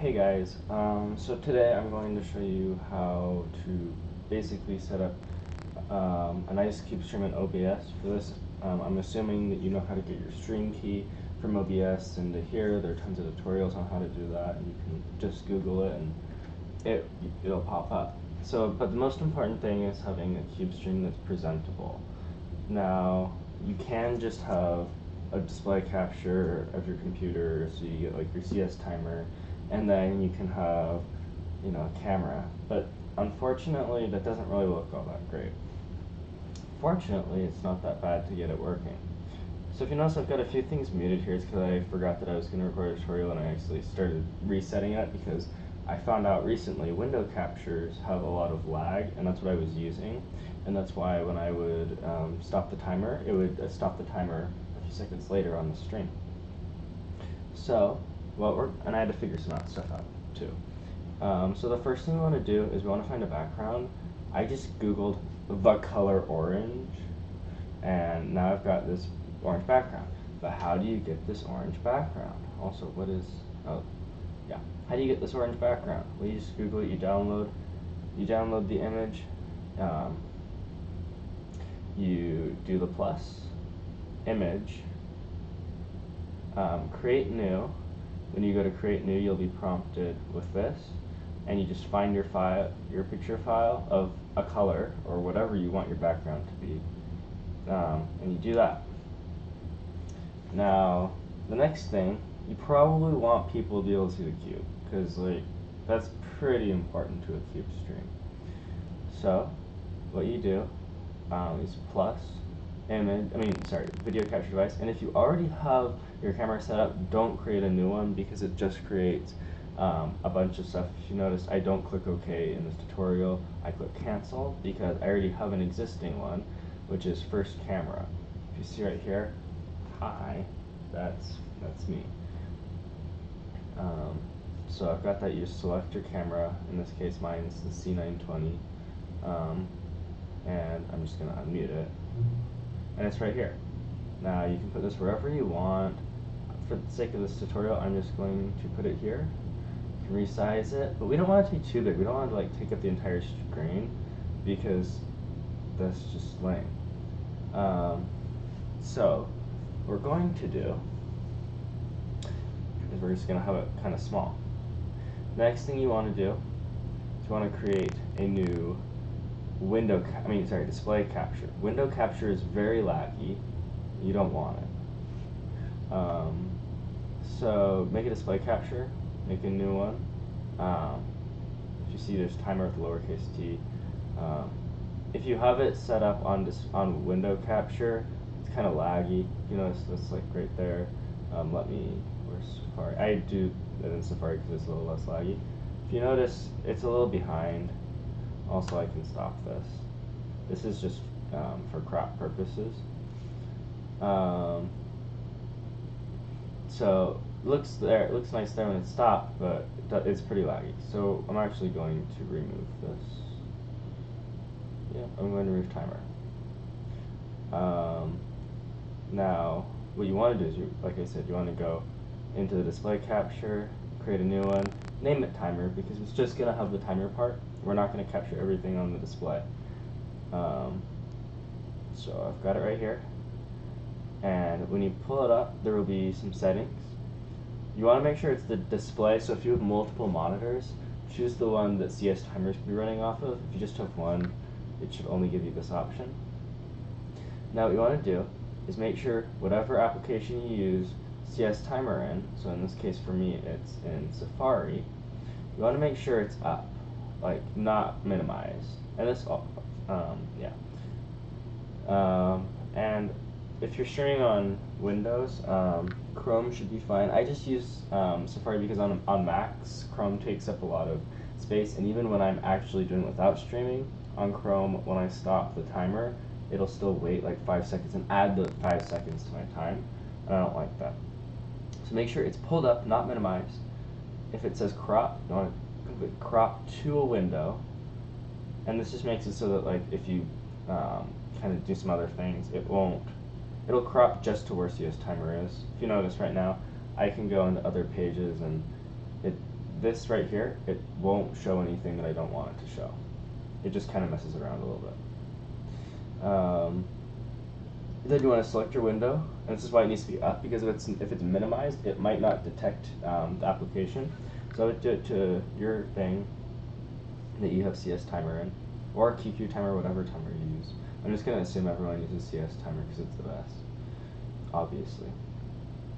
Hey guys, so today I'm going to show you how to basically set up a nice cube stream in OBS. For this, I'm assuming that you know how to get your stream key from OBS into here. There are tons of tutorials on how to do that, and you can just Google it and it'll pop up. But the most important thing is having a cube stream that's presentable. Now, you can just have a display capture of your computer, so you get like your CS timer, and then you can have, a camera. But unfortunately, that doesn't really look all that great. Fortunately, it's not that bad to get it working. So if you notice, I've got a few things muted here. It's because I forgot that I was going to record a tutorial, and I actually started resetting it because I found out recently window captures have a lot of lag, and that's what I was using. And that's why when I would stop the timer, it would stop the timer a few seconds later on the stream. So, and I had to figure some stuff out too. So the first thing we want to do is we want to find a background. I just Googled the color orange, and now I've got this orange background. But how do you get this orange background? Also, how do you get this orange background? Well, you just Google it, you download the image, you do the plus, image, create new. When you go to create new, you'll be prompted with this, and you just find your picture file of a color or whatever you want your background to be, and you do that. Now, the next thing, you probably want people to be able to see the cube, because that's pretty important to a cube stream. So, what you do is plus, video capture device, and if you already have your camera set up, don't create a new one because it just creates a bunch of stuff. If you notice, I don't click OK in this tutorial, I click cancel because I already have an existing one, which is first camera. If you see right here, hi, that's me. So I've got that. You select your camera. In this case, mine is the C920, and I'm just going to unmute it, and it's right here. Now you can put this wherever you want. For the sake of this tutorial, I'm just going to put it here. You can resize it, but we don't want it to be too big. We don't want it to take up the entire screen because that's just lame. So what we're going to do is we're just going to have it kind of small. Next thing you want to do is you want to create a new display capture. Window capture is very laggy. You don't want it. So make a display capture, make a new one. If you see, there's timer with lowercase t. If you have it set up on window capture, it's kind of laggy. You notice that's like right there. Where's Safari? I do it in Safari because it's a little less laggy. If you notice, it's a little behind. Also, I can stop this. This is just for crop purposes. So it looks nice there when it's stopped, but it's pretty laggy. So I'm actually going to remove this. Yeah, I'm going to remove timer. Now, what you want to do is, like I said, you want to go into the display capture, create a new one, name it timer because it's just going to have the timer part. We're not going to capture everything on the display. So I've got it right here. And when you pull it up, there will be some settings. You want to make sure it's the display, so if you have multiple monitors, choose the one that CS timers can be running off of. If you just have one, it should only give you this option. Now what you want to do is make sure whatever application you use CS timer in, so in this case for me it's in Safari, you want to make sure it's up, like not minimized. And this, and if you're streaming on Windows, Chrome should be fine. I just use Safari because on Macs, Chrome takes up a lot of space, and even when I'm actually doing it without streaming on Chrome, when I stop the timer, it'll still wait like 5 seconds and add the 5 seconds to my time, and I don't like that. So make sure it's pulled up, not minimized. If it says crop, you want to completely crop to a window, and this just makes it so that if you kind of do some other things, it'll crop just to where CS timer is. If you notice right now, I can go into other pages and this right here, it won't show anything that I don't want it to show. It just kind of messes around a little bit. Then you want to select your window, and this is why it needs to be up, because if it's minimized, it might not detect the application. So I would do it to your thing that you have CS timer in, or QQ timer, whatever timer you use. I'm just going to assume everyone uses CS timer because it's the best, obviously.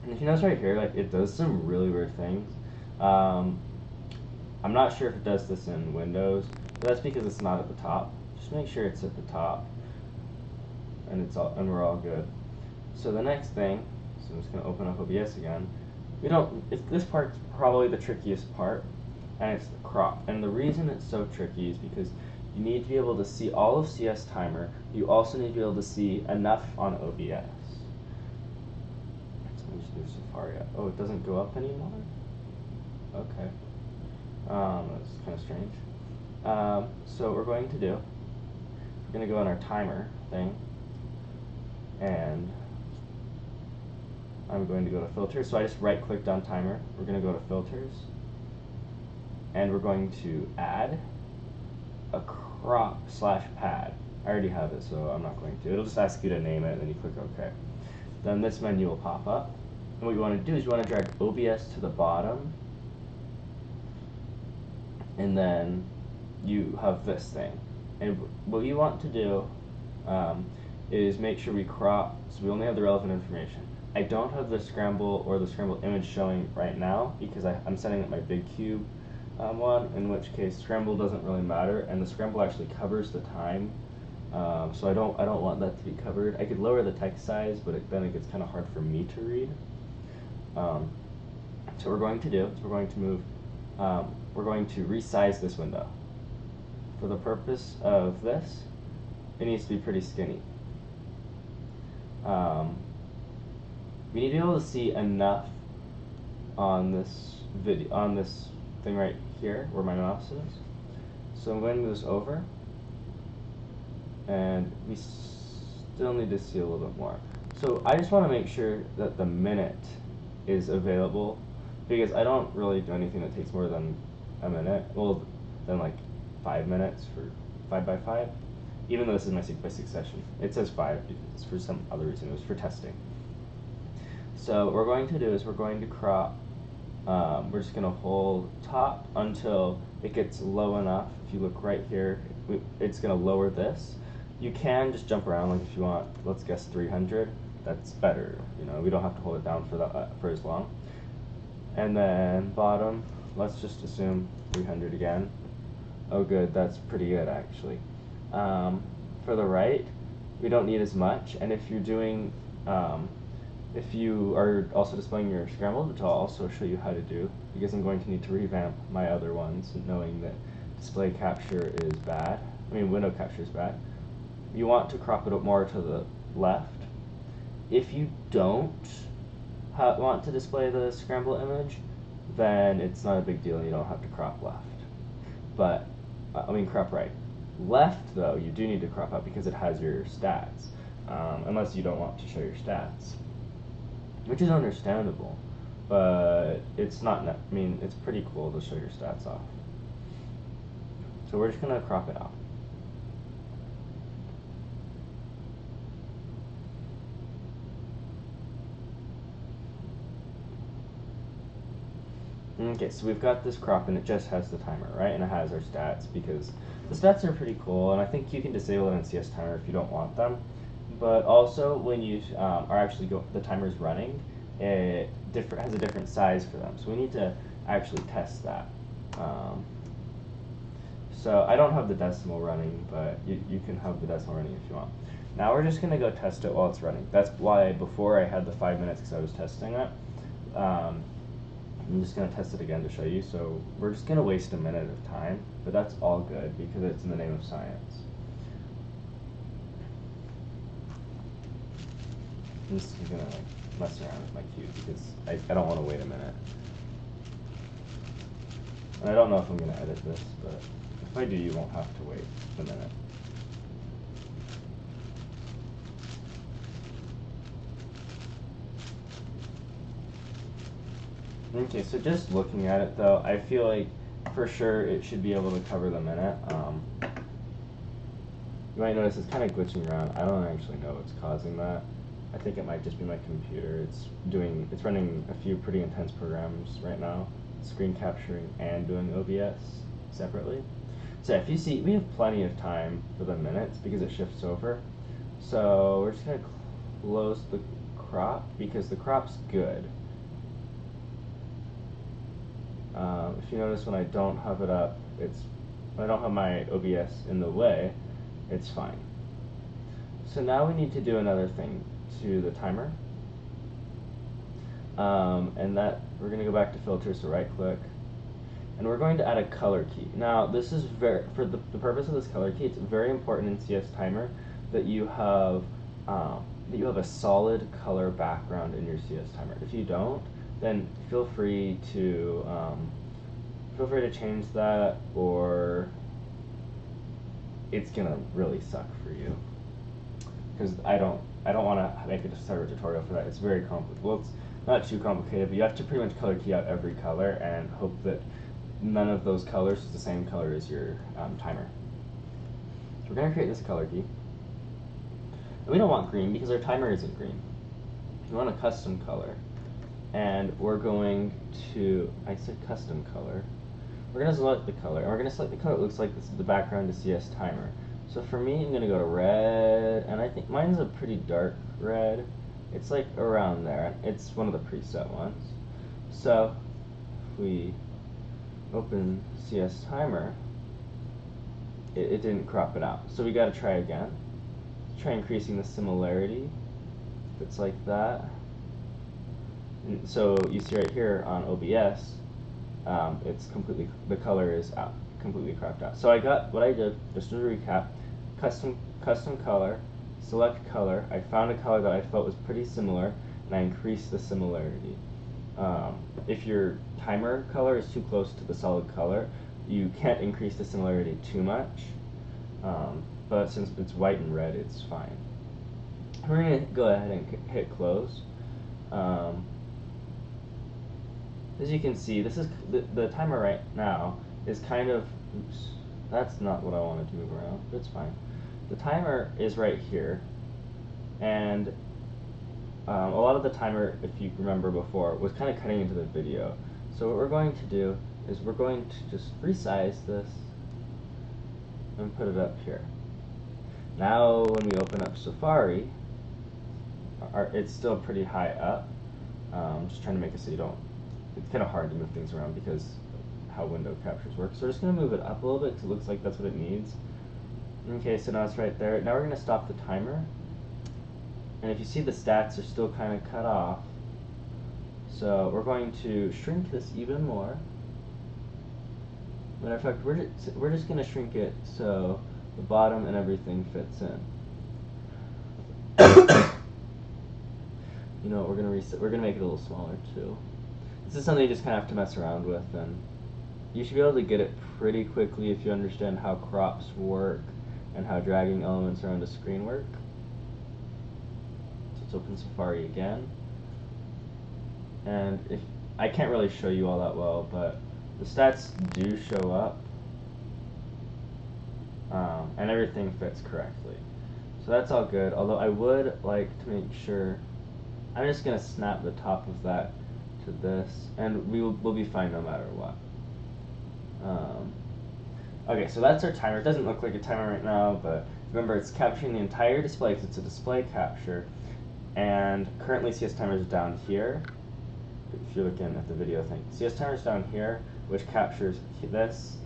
And if you notice right here, like, it does some really weird things. I'm not sure if it does this in Windows, but that's because it's not at the top. Just make sure it's at the top, and we're all good. So the next thing, so I'm just going to open up OBS again. This part's probably the trickiest part, and it's the crop. And the reason it's so tricky is because you need to be able to see all of CS timer. You also need to be able to see enough on OBS. So let me just do Safari. Oh, it doesn't go up anymore? Okay. That's kind of strange. So what we're going to do, we're going to go on our timer thing, and I'm going to go to filters. So I just right clicked on timer. We're going to go to filters, and we're going to add a crop /pad. I already have it, so I'm not going to. It'll just ask you to name it, and then you click OK. Then this menu will pop up, and what you want to do is you want to drag OBS to the bottom, and then you have this thing. And what you want to do is make sure we crop, so we only have the relevant information. I don't have the scramble or the scramble image showing right now because I'm setting up my big cube one, in which case scramble doesn't really matter, and the scramble actually covers the time. So I don't want that to be covered. I could lower the text size, but then it gets kind of hard for me to read. So what we're going to do is we're going to resize this window. For the purpose of this, it needs to be pretty skinny. We need to be able to see enough on this thing right here where my mouse is. So I'm going to move this over, and we still need to see a little bit more. So I just want to make sure that the minute is available, because I don't really do anything that takes more than a minute. Well, then like 5 minutes for 5 by 5. Even though this is my 6 by 6 session, it says 5 because for some other reason it was for testing. So what we're going to do is we're going to crop. We're just going to hold top until it gets low enough. If you look right here, it's going to lower this. You can just jump around, like if you want. Let's guess 300. That's better. You know, we don't have to hold it down for as long. And then bottom, let's just assume 300 again. Oh, good. That's pretty good actually. For the right, we don't need as much. And if you're doing if you are also displaying your scramble, which I'll also show you how to do, because I'm going to need to revamp my other ones, knowing that display capture is bad. I mean, window capture is bad. You want to crop it up more to the left. If you don't want to display the scramble image, then it's not a big deal. You don't have to crop left. But, I mean crop right. Left, though, you do need to crop up because it has your stats, unless you don't want to show your stats. Which is understandable, but it's not, I mean, it's pretty cool to show your stats off. So we're just going to crop it out. Okay, so we've got this crop and it just has the timer, right? And it has our stats because the stats are pretty cool, and I think you can disable it in CS timer if you don't want them. But also, when you are actually the timer's running, it has a different size for them. So we need to actually test that. So I don't have the decimal running, but you can have the decimal running if you want. Now we're just going to go test it while it's running. That's why before I had the 5 minutes because I was testing it. I'm just going to test it again to show you. So we're just going to waste a minute of time, but that's all good because it's in the name of science. I'm just going to mess around with my cube because I don't want to wait a minute. And I don't know if I'm going to edit this, but if I do, you won't have to wait a minute. Okay, so just looking at it though, I feel like for sure it should be able to cover the minute. You might notice it's kind of glitching around. I don't actually know what's causing that. I think it might just be my computer. It's running a few pretty intense programs right now, screen capturing and doing OBS separately. So if you see, we have plenty of time for the minutes because it shifts over. So we're just gonna close the crop because the crop's good. If you notice when I don't have it up, when I don't have my OBS in the way, it's fine. So now we need to do another thing to the timer. And that we're going to go back to filter, so right click. And we're going to add a color key. Now this is for the purpose of this color key, it's very important in CS Timer that you have a solid color background in your CS Timer. If you don't, then feel free to change that, or it's gonna really suck for you. Because I don't want to make a separate tutorial for that. It's very complicated. Well, it's not too complicated, but you have to pretty much color key out every color and hope that none of those colors is the same color as your timer. So we're going to create this color key. And we don't want green because our timer isn't green. We want a custom color. And we're going to, I said custom color. We're going to select the color. And we're going to select the color that looks like the background to CS Timer. So for me, I'm going to go to red, and I think mine's a pretty dark red. It's like around there. It's one of the preset ones. So if we open CS Timer, it didn't crop it out. So we got to try again. Try increasing the similarity. It's like that. And so you see right here on OBS, it's the color is out, completely cropped out. So what I did, just to recap, custom color, select color. I found a color that I felt was pretty similar, and I increased the similarity. If your timer color is too close to the solid color, you can't increase the similarity too much. But since it's white and red, it's fine. We're going to go ahead and hit close. As you can see, this is the timer right now is kind of, oops, that's not what I wanted to move around, but it's fine. The timer is right here, and a lot of the timer, if you remember before, was kind of cutting into the video. So what we're going to do is we're going to just resize this and put it up here. Now when we open up Safari, it's still pretty high up. Just trying to make it so you don't, it's kind of hard to move things around because how window captures work. So we're just going to move it up a little bit because it looks like that's what it needs. Okay, so now it's right there. Now we're going to stop the timer. And if you see, the stats are still kind of cut off. So we're going to shrink this even more. Matter of fact, we're just going to shrink it so the bottom and everything fits in. You know what, we're going to make it a little smaller too. This is something you just kind of have to mess around with, and you should be able to get it pretty quickly if you understand how crops work and how dragging elements around a screen work. So let's open Safari again. And if I can't really show you all that well, but the stats do show up, and everything fits correctly. So that's all good, although I would like to make sure, I'm just going to snap the top of that to this, and we'll be fine no matter what. Okay, so that's our timer. It doesn't look like a timer right now, but remember, it's capturing the entire display because it's a display capture, and currently CS Timer is down here. If you're looking at the video thing, CS Timer is down here, which captures this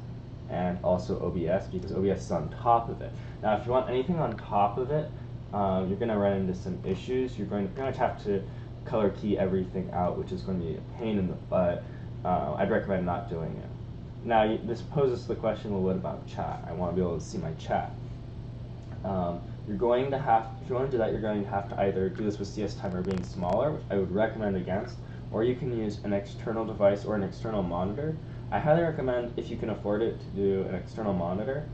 and also OBS because OBS is on top of it. Now, if you want anything on top of it, you're going to run into some issues. You're going to pretty much have to color key everything out, which is going to be a pain in the butt. I'd recommend not doing it. Now, this poses the question, well, what about chat? I want to be able to see my chat. You're going to have, if you want to do that, you're going to have to either do this with CS Timer being smaller, which I would recommend against, or you can use an external device or an external monitor. I highly recommend, if you can afford it, to do an external monitor,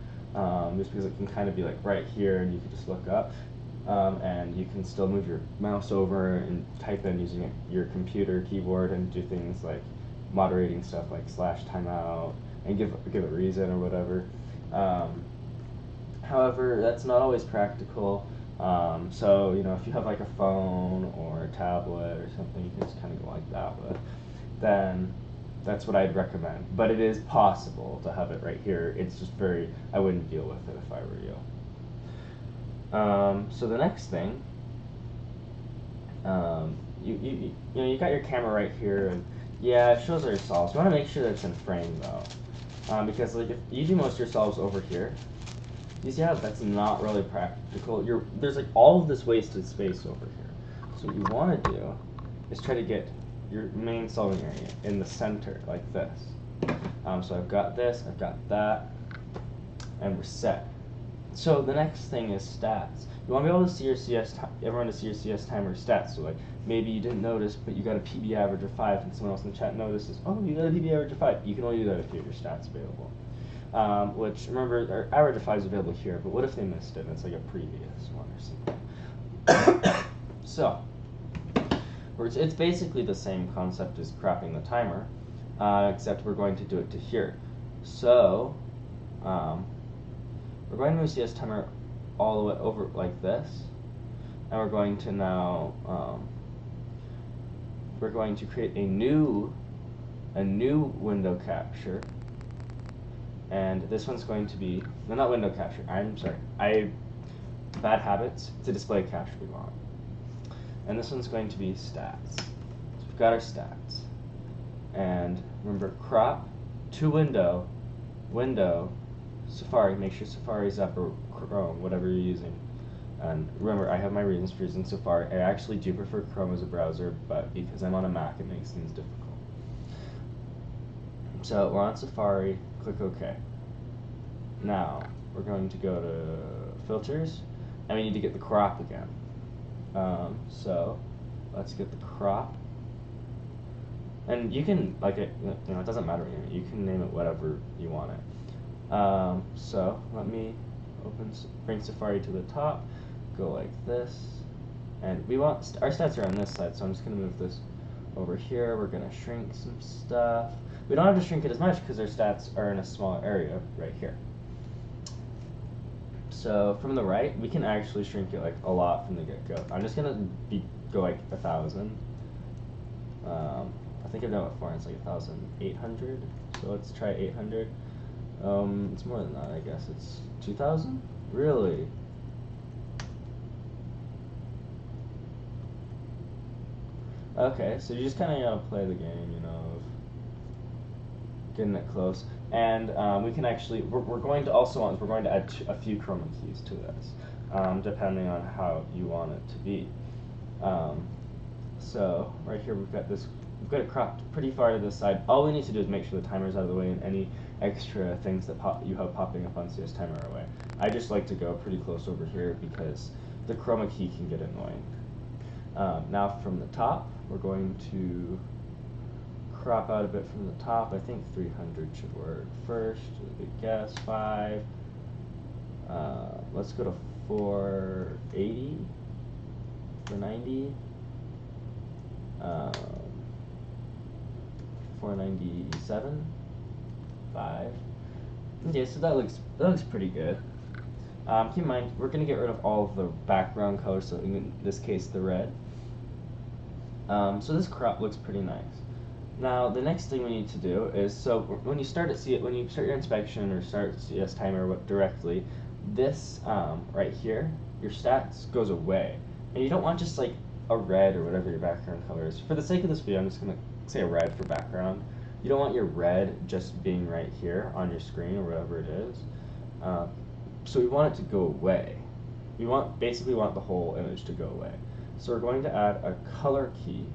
just because it can kind of be like right here and you can just look up, and you can still move your mouse over and type in using your computer keyboard and do things like moderating stuff like slash timeout and give a reason or whatever. However, that's not always practical. So if you have like a phone or a tablet or something, you can just kind of go like that with. Then that's what I'd recommend. But it is possible to have it right here. It's just I wouldn't deal with it if I were you. So the next thing, you got your camera right here, and yeah, it shows our solves. You want to make sure that it's in frame though, because like if you do most of your solves over here, you see how that's not really practical. There's like all of this wasted space over here. So what you want to do is try to get your main solving area in the center like this. So I've got this, I've got that, and we're set. So the next thing is stats. You want to be able to see your everyone to see your CS timer stats. So like maybe you didn't notice, but you got a PB average of 5, and someone else in the chat notices, oh, you got a PB average of 5. You can only do that if you have your stats available. Which, remember, our average of 5 is available here, but what if they missed it and it's like a previous one or something? So, it's basically the same concept as cropping the timer, except we're going to do it to here. So, we're going to move CS timer all the way over like this, and we're going to now, we're going to create a new window capture. And this one's going to be, no, not window capture, I'm sorry, bad habits, it's a display capture we want. And this one's going to be stats. So we've got our stats. And remember, crop to window, Safari, make sure Safari's up, or Chrome, whatever you're using. And remember, I have my reasons for using Safari. I actually do prefer Chrome as a browser, but because I'm on a Mac, it makes things difficult. So we're on Safari, click OK. Now, we're going to go to Filters, and we need to get the crop again. So, let's get the crop. And you can, like, it doesn't matter, you can name it whatever you want it. So, let me bring Safari to the top, go like this, and we want, our stats are on this side, so I'm just going to move this over here. We're going to shrink some stuff. We don't have to shrink it as much because our stats are in a smaller area right here. So from the right, we can actually shrink it like a lot from the get-go. I'm just gonna go like 1,000. I think I've done it before, and it's like 1,800. So let's try 800. It's more than that, I guess. It's 2,000? Really? Okay, so you just kind of gotta play the game, of getting it close. And we can actually, we're going to add a few chroma keys to this, depending on how you want it to be. So right here we've got it cropped pretty far to this side. All we need to do is make sure the timer's out of the way and any extra things that you have popping up on CS timer are away. I just like to go pretty close over here because the chroma key can get annoying. Now from the top, we're going to crop out a bit from the top. I think 300 should work first. A good guess. 5. Let's go to 480. 490. 497. 5. Okay, so that looks pretty good. Keep in mind, we're going to get rid of all of the background colors, so in this case the red. So this crop looks pretty nice. Now the next thing we need to do is, so when you start your inspection or start CS timer directly, this right here, your stats goes away, and you don't want just like a red or whatever your background color is. For the sake of this video, I'm just gonna say a red for background. You don't want your red just being right here on your screen or whatever it is. So we want it to go away. We basically want the whole image to go away. So we're going to add a color key.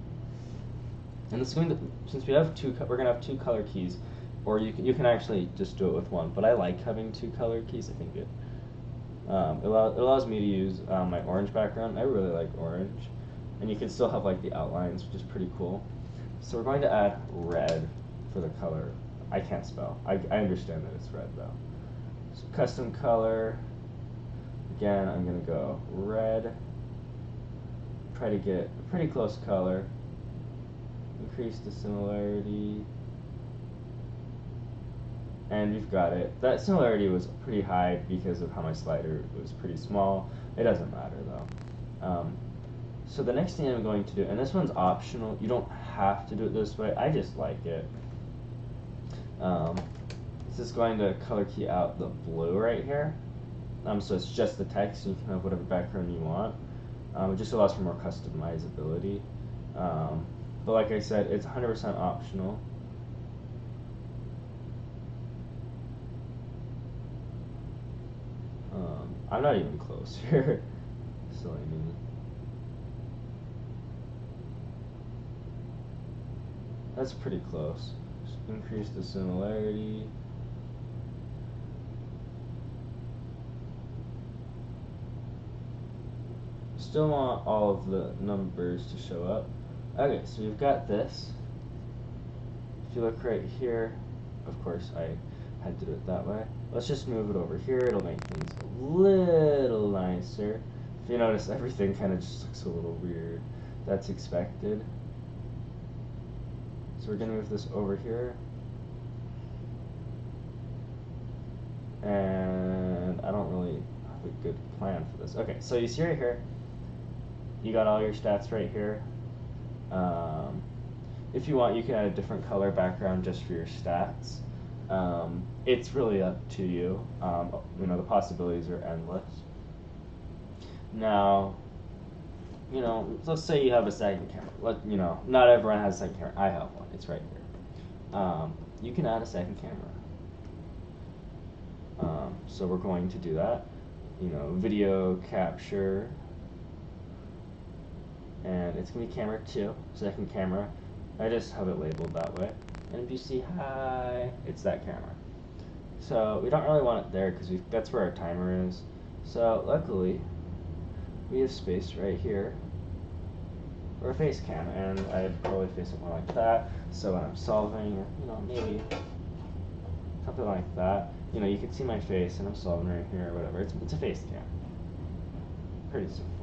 And this is going to, since we have we're going to have 2 color keys, or you can actually just do it with 1. But I like having 2 color keys. I think it allows me to use my orange background. I really like orange, and you can still have like the outlines, which is pretty cool. So we're going to add red for the color. I can't spell. I understand that it's red though. So custom color. Again, I'm going to go red. Try to get a pretty close color. Increase the similarity. and you've got it. That similarity was pretty high because of how my slider was pretty small. It doesn't matter though. So the next thing I'm going to do, and this one's optional, you don't have to do it this way, I just like it. This is going to color key out the blue right here. So it's just the text, and you can have whatever background you want. It just allows for more customizability. But like I said, it's 100% optional. I'm not even close here. Silly me. That's pretty close. Just increase the similarity. Still want all of the numbers to show up. Okay, so we've got this. If you look right here, of course I had to do it that way. Let's just move it over here. It'll make things a little nicer. If you notice, everything kind of just looks a little weird. That's expected. So we're going to move this over here. And I don't really have a good plan for this. Okay, so you see right here, you got all your stats right here. If you want, you can add a different color background just for your stats. It's really up to you. You know, the possibilities are endless. Now, you know, let's say you have a second camera. You know, not everyone has a second camera. I have one. It's right here. You can add a second camera. So we're going to do that. You know, video capture, and it's gonna be camera 2, second camera. I just have it labeled that way. And if you see hi, it's that camera. So we don't really want it there because that's where our timer is. So luckily, we have space right here for a face cam, and I'd probably face it more like that. So when I'm solving, you know, maybe something like that. You know, you can see my face, and I'm solving right here or whatever. It's a face cam. Pretty simple.